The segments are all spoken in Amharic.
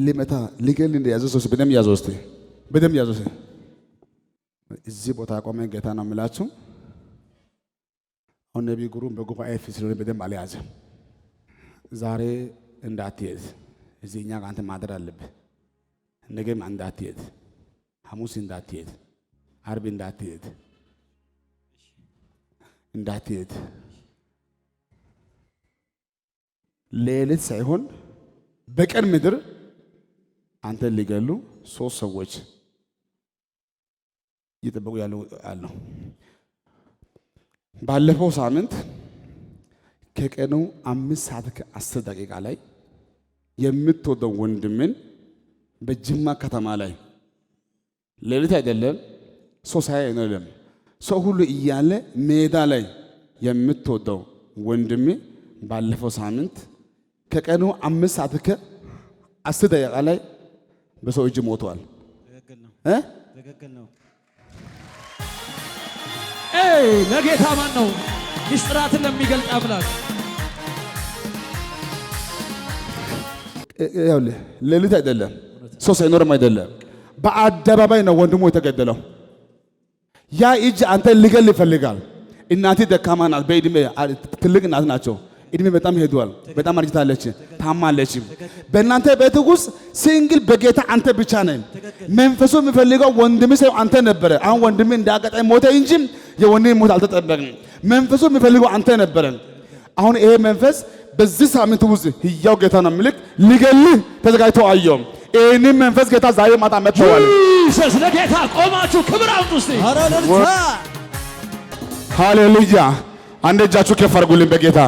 ሊመታ ሊገል እንደያዘ ሰው በደም ያዘው እስቲ በደም ያዘው እስቲ እዚህ ቦታ ቆመ ጌታ ነው የምላችሁ አሁን ነብይ ጉሩም በጉባኤ ፊት ስለሆነ በደም አልያዘም ዛሬ እንዳትሄድ እዚህኛ ጋር አንተ ማደር አለብህ ነገም እንዳትሄድ ሐሙስ እንዳትሄድ ዓርብ እንዳትሄድ ሌሊት ሳይሆን በቀን ምድር አንተ ሊገሉ ሶስት ሰዎች ይጠብቁ ያለው አለው ባለፈው ሳምንት ከቀኑ 5:10 ላይ የምትወደው ወንድምን በጅማ ከተማ ላይ ሌሊት አይደለም ሶሳይ አይደለም ሰው ሁሉ እያለ ሜዳ ላይ የምትወደው ወንድም ባለፈው ሳምንት ከቀኑ 5:10 ላይ በሰው እጅ ሞቷል ትክክል ነው ለጌታ ማን ነው ምስጢራትን ለሚገልጥ አምላክ ያውልህ ሌሊት አይደለም ሰው ሳይኖርም አይደለም በአደባባይ ነው ወንድሙ የተገደለው ያ እጅ አንተ ሊገል ይፈልጋል እናቴ ደካማ ናት በእድሜ ትልቅ ናት ናቸው እድሜ በጣም ሄዷል በጣም አርጅታለች ታማለች በእናንተ ቤት ውስጥ ሲንግል በጌታ አንተ ብቻ ነህ መንፈሱ የሚፈልገው ወንድም ሰው አንተ ነበር አሁን ወንድም እንዳቀጣይ ሞተ እንጂ የወንድም ሞት አልተጠበቅም መንፈሱ የሚፈልገው አንተ ነበር አሁን ይሄ መንፈስ በዚህ ሳምንት ውስጥ ህያው ጌታ ነው ምልክ ሊገልህ ተዘጋጅቶ አየው ይሄንን መንፈስ ጌታ ዛሬ ማታ መጥቷል ኢየሱስ ለጌታ ቆማችሁ ክብር አምጡ እስቲ ሃሌሉያ አንድ እጃችሁ ከፍ አድርጉልኝ በጌታ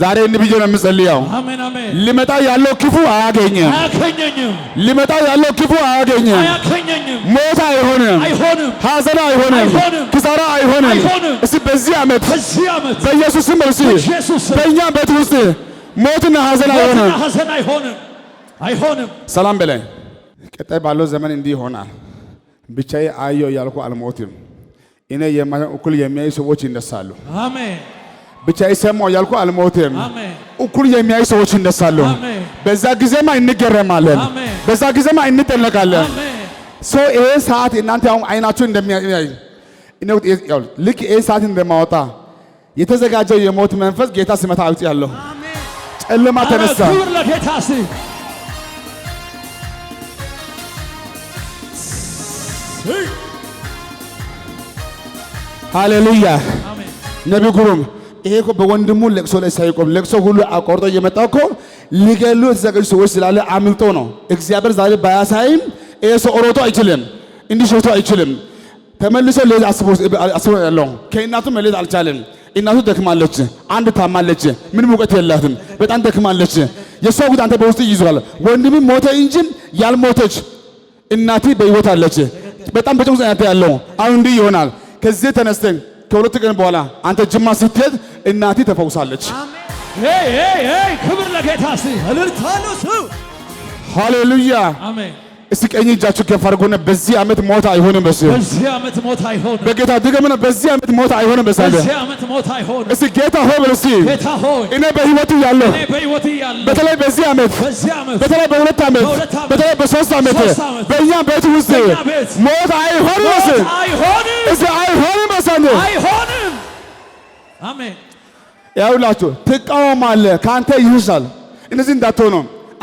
ዛሬ እንብዬ ነው የምጸልየው አሜን አሜን ሊመጣ ያለው ክፉ አያገኝም ሊመጣ ያለው ክፉ አያገኝም ሞት አይሆንም ሐዘን አይሆንም ክሳራ አይሆንም እስቲ በዚህ ዓመት በኢየሱስ ስም እርሲ በእኛ ቤት ውስጥ ሞትና ሐዘን አይሆንም ሰላም በላይ ቀጣይ ባለው ዘመን እንዲህ ይሆናል ብቻዬ አየሁ ያልኩ አልሞትም እኔ የማየው እኩል የሚያዩ ሰዎች ይነሳሉ አሜን ብቻዬ ሰማሁ ያልኩ አልሞትም እኩል የሚያዩ ሰዎች ይነሳሉ በዛ ጊዜማ እንገረማለን በዛ ጊዜማ እንጠለቃለን ሰው ይሄ ሰዓት እናንተ አሁን አይናችሁ እንደሚያይ እኔው ልክ ይሄ ሰዓት እንደማወጣ የተዘጋጀው የሞት መንፈስ ጌታ ሲመታ አውጥ ያለው ጨለማ ተነሳ ክብር ለጌታ ሲ ሃሌሉያ ነብይ ጉሩም ይሄ እኮ በወንድሙ ለቅሶ ላይ ሳይቆም ለቅሶ ሁሉ አቆርጦ እየመጣው እኮ ሊገሉ የተዘጋጁ ሰዎች ስላለ አምልጦ ነው እግዚአብሔር ዛሬ ባያሳይም ይሄ ሰው ሮጦ አይችልም እንዲሸቶ አይችልም ተመልሶ ለዛ አስቦ ያለው ከእናቱ መለየት አልቻለም እናቱ ደክማለች አንድ ታማለች ምን ሙቀት የላትም በጣም ደክማለች የሷ ጉድ አንተ በውስጥ ይዟል ወንድም ሞተ እንጂ ያልሞተች እናቲ በህይወት አለች በጣም በጭንቀት ያለው አሁን እንዲህ ይሆናል ከዚህ ተነስተን ከሁለት ቀን በኋላ አንተ ጅማ ስትሄድ እናቲ ተፈውሳለች ሄይ ክብር ለጌታ ሲ እልልታለሁ ሃሌሉያ አሜን እስቲ ቀኝ እጃችሁ ከፍ አድርጉና በዚህ ዓመት ሞት አይሆንም በዚህ ዓመት ሞት አይሆንም በጌታ ድገምና በዚህ ዓመት ሞት አይሆንም በዚህ ዓመት ሞት አይሆንም እስቲ ጌታ ሆይ በል እስቲ ጌታ ሆይ እኔ በህይወት ያለው በተለይ በዚህ ዓመት በተለይ በሁለት ዓመት በተለይ በሶስት ዓመት በእኛ ቤት ውስጥ ሞት አይሆንም እስቲ አይሆንም አይሆንም አሜን ያውላችሁ ትቃወማለህ ካንተ ይሁሳል እነዚህ እንዳትሆኑ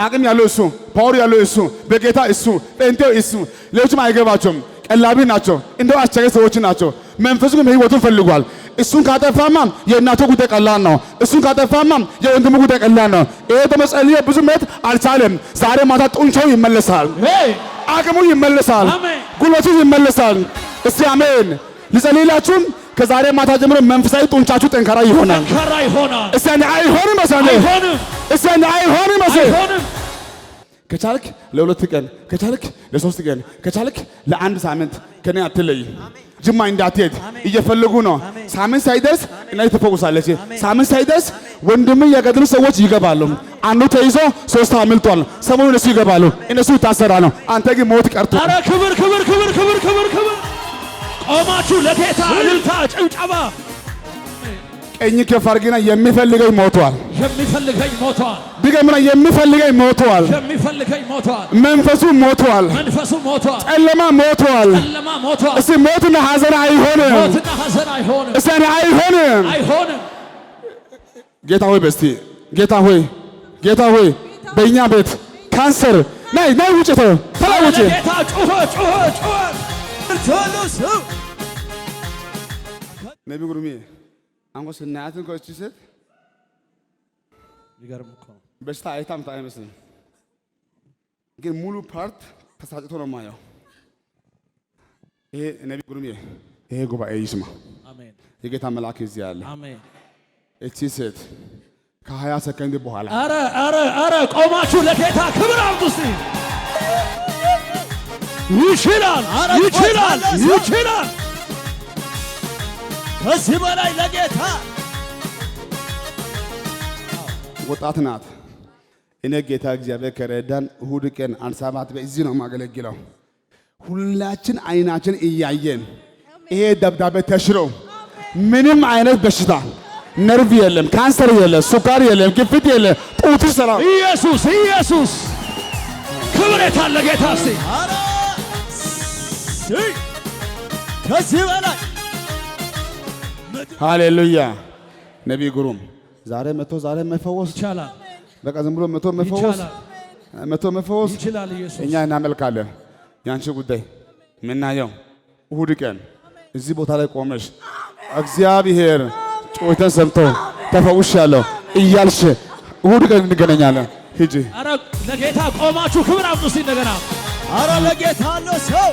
አቅም ያለው እሱ ፓወር ያለው እሱ በጌታ እሱ ጴንጤው እሱ ሌሎችም አይገባቸውም ቀላቢ ናቸው እንደው አስቸጋሪ ሰዎች ናቸው መንፈሱ ግን ህይወቱን ፈልጓል እሱን ካጠፋማ የእናቱ ጉዳይ ቀላል ነው እሱን ካጠፋማ የወንድሙ ጉዳይ ቀላል ነው ይሄ ተመጸልየ ብዙ ሜት አልቻለም ዛሬ ማታ ጡንቻው ይመለሳል አቅሙ ይመለሳል ጉልበቱ ይመለሳል እስቲ አሜን ልጸልይላችሁም ከዛሬ ማታ ጀምሮ መንፈሳዊ ጡንቻችሁ ጠንካራ ይሆናል እስቲ አይሆንም እስቲ አይሆንም ከቻልክ ለሁለት ቀን ከቻልክ ለሶስት ቀን ከቻልክ ለአንድ ሳምንት ከኔ አትለይ ጅማ እንዳትሄድ እየፈለጉ ነው ሳምንት ሳይደርስ እናት ተፈውሳለች ሳምንት ሳይደርስ ወንድም የገደሉ ሰዎች ይገባሉ አንዱ ተይዞ ሶስት አምልጧል ሰሞኑን እነሱ ይገባሉ እነሱ ይታሰራሉ አንተ ግን ሞት ቀርቶ አረ ክብር ቆማችሁ ለጌታ እልልታ ጭብጨባ ቀኝ ከፍ አድርግና የሚፈልገኝ ሞቷል። የሚፈልገኝ ሞቷል። ድገምና የሚፈልገኝ ሞቷል። የሚፈልገኝ ሞቷል። መንፈሱ ሞቷል። መንፈሱ ሞቷል። ጨለማ ሞቷል። ጨለማ ሞቷል። እስቲ ሞትና ሐዘን አይሆንም። ሞትና ሐዘን አይሆንም። እስቲ አይሆንም። አይሆንም። ጌታ ሆይ በስቲ ጌታ ሆይ ጌታ ሆይ በእኛ ቤት ካንሰር ናይ ውጭ ተላውጭ ጌታ ጩኸ ነቢ ጉሩሜ አንጎ ስናያትን ኮቺ ሴት ይገርም እኮ በሽታ አይታም አይመስልም፣ ግን ሙሉ ፓርት ተሳጭቶ ነው ማየው። ይሄ ነቢ ጉሩሜ ይሄ ጉባኤ ይስማ። አሜን። የጌታ መልአክ እዚህ አለ። አሜን። እቺ ሴት ከ20 ሰከንድ በኋላ አረ ቆማችሁ ለጌታ ክብር አምጡ እስቲ። ይችላል ይችላል ይችላል። ከዚህ በላይ ለጌታ ወጣት ናት። እኔ ጌታ እግዚአብሔር ከረዳን እሁድ ቀን አንድ ሰባት በዚህ ነው የማገለግለው። ሁላችን አይናችን እያየን ይሄ ደብዳቤ ተሽሮ ምንም አይነት በሽታ ነርቭ የለም፣ ካንሰር የለም፣ ሱካር የለም፣ ግፊት የለም፣ ጡት ሰላም። ኢየሱስ ኢየሱስ ክብር የታለ ጌታ እስቲ ከዚህ በላይ ሃሌሉያ። ነቢይ ግሩም ዛሬ መፈወስ ይቻላል። በቃ ዝም ብሎ መፈወስ ይችላል። ኢየሱስ እኛ እናመልካለን። ያንቺ ጉዳይ ምናየው እሁድ ቀን እዚህ ቦታ ላይ ቆመሽ እግዚአብሔር ጩኸቴን ሰምቶ ተፈውሻለሁ እያልሽ እሁድ ቀን እንገናኛለን። ሂጂ። አረ ለጌታ ቆማችሁ ክብር አምጡ እስቲ እንደገና። አረ ለጌታ ነው ሰው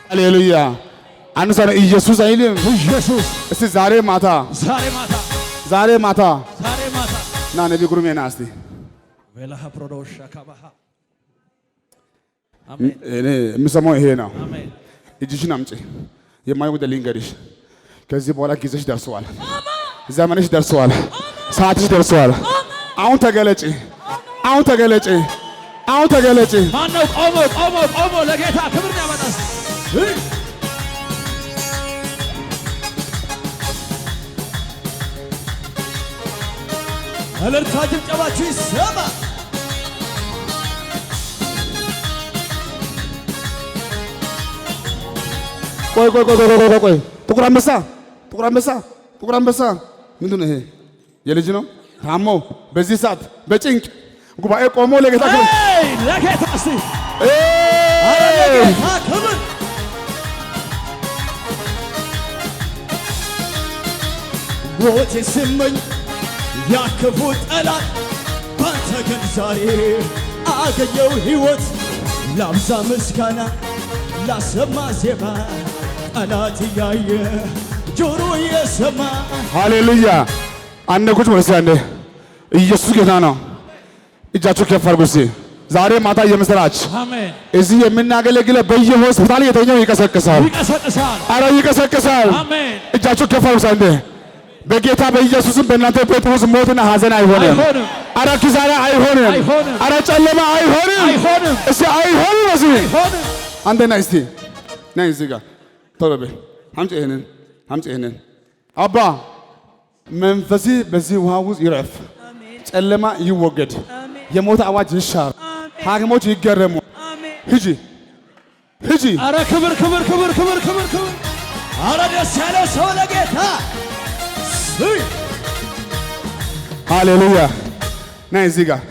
ሃሌሉያ። አንድ ሰው ኢየሱስ አይልም? ኢየሱስ እስቲ ዛሬ ማታ ና ነቢይ ጉሩሜ ና እስቲ ወላሃ ፕሮዶሻ ካባሃ እኔ የምሰማው ይሄ ነው። አሜን። እጅሽን አምጪ። የማየው ጉዳይ ልንገርሽ። ከዚህ በኋላ ጊዜሽ ደርሰዋል፣ ዘመንሽ ደርሰዋል፣ ሰዓትሽ ደርሰዋል። አሁን ተገለጪ፣ አሁን ተገለጪ፣ አሁን ተገለጪ። ማነው ቆሞ ለጌታ ክብር ያመጣስ? እልልታ ጭብጨባችሁ ይሰማ። ቆይ ጥቁር አንበሳ ምንድን ነው ይሄ? የልጅ ነው ታሞ በዚህ ሰዓት በጭንቅ ጉባኤ ቆሞ ለጌታ ክብር ለጌታ እስቲ ለጌታ ክብር ሞት ስመኝ ያክፉ ጠላት ባንተ ግን ዛሬ አገኘው ሕይወት ላብዛ ምስጋና ላሰማ ዜማ ጠላት እያየ ጆሮ እየሰማ ሃሌሉያ። አንድ ቁጭ ብለሽ አንዴ ኢየሱስ ጌታ ነው። እጃችሁ ከፍ አድርጉ እስቲ። ዛሬ ማታ የምስራች አሜን። እዚህ የምናገለግለው በየሆስፒታል የተኛው ይቀሰቅሳል። አረ ይቀሰቅሳል። አሜን። እጃችሁ ከፍ አድርጉ አንዴ። በጌታ በኢየሱስም በእናንተ ቤት ውስጥ ሞትና ሐዘን አይሆንም። አረ ኪሳራ አይሆንም። አረ ጨለማ አይሆንም። እስቲ አይሆንም። እዚህ አንተ ነህ እስቲ ነይ እዚህ ጋር ቶሎ በይ። አምጪ ይሄንን አባ መንፈሲ በዚህ ውሃ ውስጥ ይረፍ። ጨለማ ይወገድ። የሞት አዋጅ ይሻር። ሐኪሞች ይገረሙ። ሂጂ። አረ ክብር። አረ ደስ ያለው ሰው ለጌታ ሃሌሉያ። ነይ እዚህ ጋር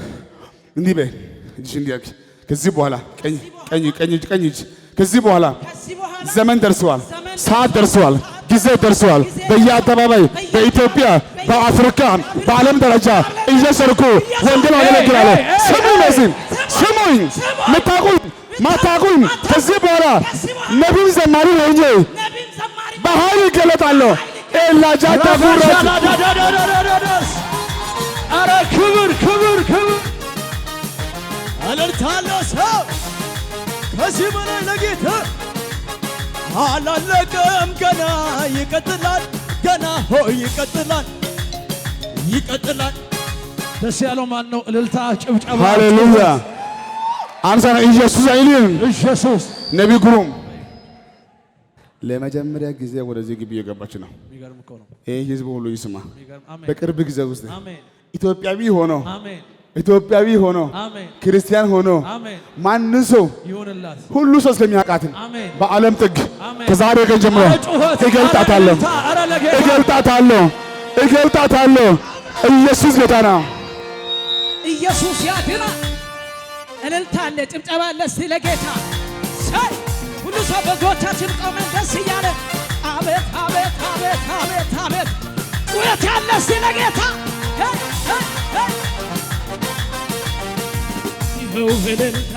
እንዲህ በይ። እጅሽ እንዲህ ያርጊ። ከዚህ በኋላ ቀኝ እጅ። ከዚህ በኋላ ዘመን ደርሰዋል፣ ሰዓት ደርሰዋል፣ ጊዜ ደርሰዋል። በየአደባባይ በኢትዮጵያ በአፍሪካ በዓለም ደረጃ እየሰርኩ ወንጌል አገለግላለሁ። ስሙኝ፣ ማታቁኝ ከዚህ በኋላ ነቢይ ዘማሪ ሆኜ በኃይል ይገለጣለሁ። ኤላጃታ ቡራች አረ ክብር አለርታለሁ ሰው ከዚህ በላይ ለጌታ አላለቀም። ገና ይቀጥላል። ይቀጥላል። ደስ ያለው ማን ነው? እልልታ ጭብጨባ። ሃሌሉያ። አንተ ኢየሱስ አይልም? ኢየሱስ ነቢይ ግሩም ለመጀመሪያ ጊዜ ወደዚህ ግቢ የገባች ነው። የሚገርም እኮ ነው። ይሄ ህዝብ ሁሉ ይስማ። አሜን። በቅርብ ጊዜ ውስጥ አሜን። ኢትዮጵያዊ ሆኖ አሜን። ኢትዮጵያዊ ሆኖ አሜን። ክርስቲያን ሆኖ አሜን። ማን ሰው ይሆንላት ሁሉ ሰው ስለሚያውቃት አሜን። በዓለም ጥግ አሜን። ከዛሬ ቀን ጀምሮ እገልጣታለሁ፣ እገልጣታለሁ፣ እገልጣታለሁ። ኢየሱስ ጌታ ነው። ኢየሱስ ያድናል። እልልታ አለ፣ ጭብጨባ አለ። እስቲ ለጌታ ሳይ ሁሉ ሰው በእግሮቻችን ቆመን ደስ እያለ አቤት አቤት አቤት አቤት አቤት ጩኸት ያለ እስቲ ለጌታ ይኸው እልልታ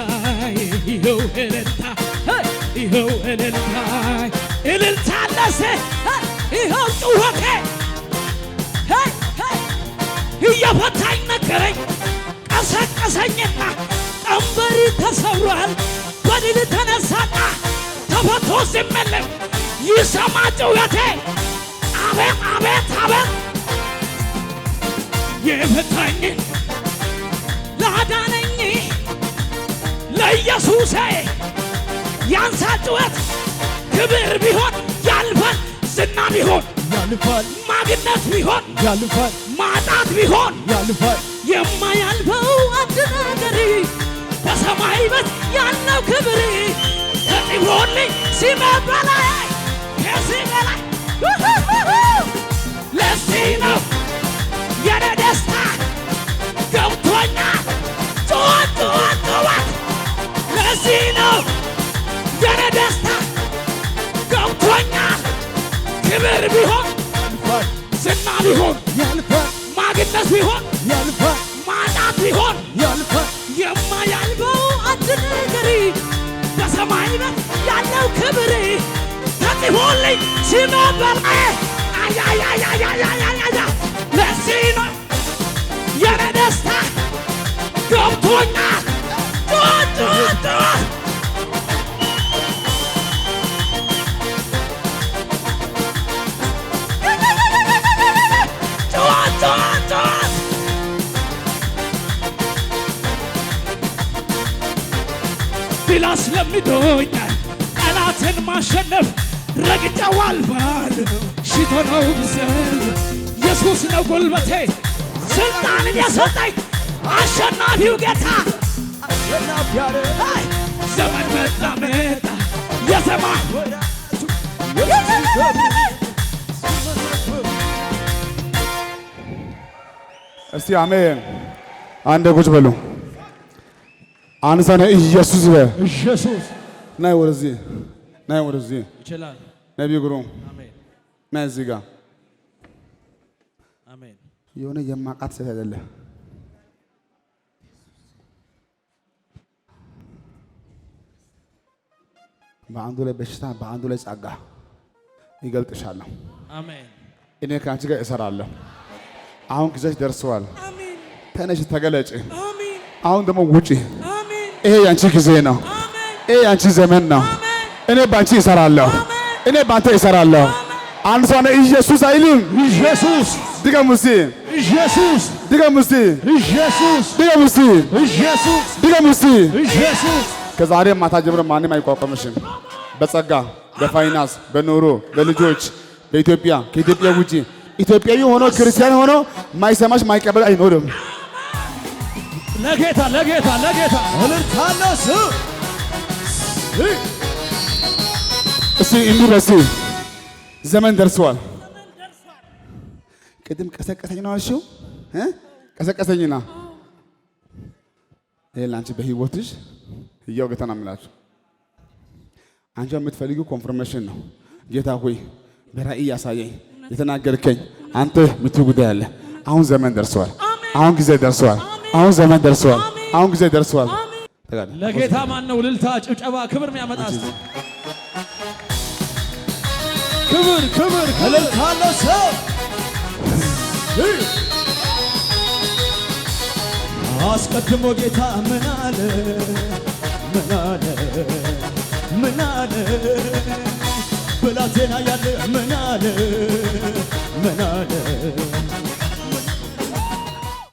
ይኸው እልልታ ይኸው እልልታ እልልታ አለ እስቲ ይኸው ጩኸቴ እየፈታኝ ነገረኝ ቀሰቀሰኝና ቀንበሪ ተሰብሯል በድል ተነሳና ተፈቶ ሲመለስ ይሰማ ጩኸቴ አቤት አቤት አቤት የፈታኝ ላዳነኝ ለኢየሱሴ ያንሳ ጩኸት ክብር ቢሆን ያልፋል ዝና ቢሆን ያልፋል ማግኘት ቢሆን ያልፋል ማጣት ቢሆን ያልፋል የማያልፈው አንድ ነገር በሰማይ በት ያለው ክብር ተጥቦልኝ ሲመበላይ ከዚህ በላይ ለዚህ ነው የኔ ደስታ ገብቶኛል ጩኸት ጩኸት ጩኸት ለዚህ ነው የኔ ደስታ ገብቶኛል ክብር ቢሆን ያልፋል ዝና ቢሆን ያልፋል ማግኘት ቢሆን ያልፋል ማጣት ቢሆን ያልፋል የማያልፈው አንድ ነገር በሰማይ በት ያለው ክብር ተጥቦልኝ ሲመበላይ አያያያያያያያ ለዚህ ነው የኔ ደስታ ገብቶኛል ጩኸት ጩኸት ጩኸት ድል አስለምዶኛል ጠላትን ማሸነፍ ረግጬው አልፋለሁ ሽቶ ነው ብዘል ኢየሱስ ነው ጉልበቴ ስልጣንን የሰጠኝ አሸናፊው ጌታ አሸናፊ ያረጋይ ዘመን መጣ መጣ የሰማ እስቲ አሜን። አንድ ቁጭ በሉ። አንሳነ ኢየሱስ በ ኢየሱስ ናይ ወደዚህ ናይ ወደዚህ ይችላል። ነቢይ ግሩም አሜን። ናይ እዚህ ጋር አሜን። የሆነ የማቃት ሴት አይደለ በአንዱ ላይ በሽታ በአንዱ ላይ ጸጋ ይገልጥሻለሁ። አሜን። እኔ ከአንቺ ጋር እሰራለሁ። አሁን ጊዜሽ ደርሰዋል። አሜን። ተነሽ ተገለጭ። አሜን። አሁን ደግሞ ውጪ። አሜን። ይሄ ያንቺ ጊዜ ነው። ይሄ ያንቺ ዘመን ነው። እኔ ባንቺ እሰራለሁ። እኔ ባንተ እሰራለሁ። አንድ ሰው ነው ኢየሱስ አይልም? ኢየሱስ ድገም እስቲ። ኢየሱስ ድገም እስቲ። ኢየሱስ ድገም እስቲ። ኢየሱስ ድገም እስቲ። ኢየሱስ ከዛሬ ማታ ጀምሮ ማንም አይቋቋምሽም። በጸጋ በፋይናንስ በኑሮ በልጆች በኢትዮጵያ ከኢትዮጵያ ውጪ ኢትዮጵያዊ ሆኖ ክርስቲያን ሆኖ ማይሰማሽ ማይቀበል አይኖርም። ለጌታ ለጌታ ለጌታ እልልታለስ እስቲ እንዲህ በሲ ዘመን ደርሷል። ቅድም ቀሰቀሰኝ ነው አልሽው ቀሰቀሰኝና ይሄ ላንቺ በህይወትሽ ይያው ጌታ ነው የምላችሁ። አንቺ የምትፈልጊው ኮንፈርሜሽን ነው። ጌታ ሆይ በራእይ ያሳየኝ የተናገርከኝ አንተ የምትይው ጉዳይ አለ። አሁን ዘመን ደርሷል። አሁን ጊዜ ደርሷል። አሁን ዘመን ደርሷል። አሁን ጊዜ ደርሷል። ለጌታ ማን ነው እልልታ ጭብጨባ ክብር የሚያመጣ? ክብር ክብር እልልታ ለሰው አስቀድሞ ጌታ ምን አለ ምን አለ ምን አለ ብላቴና ያለ ምን አለ ምን አለ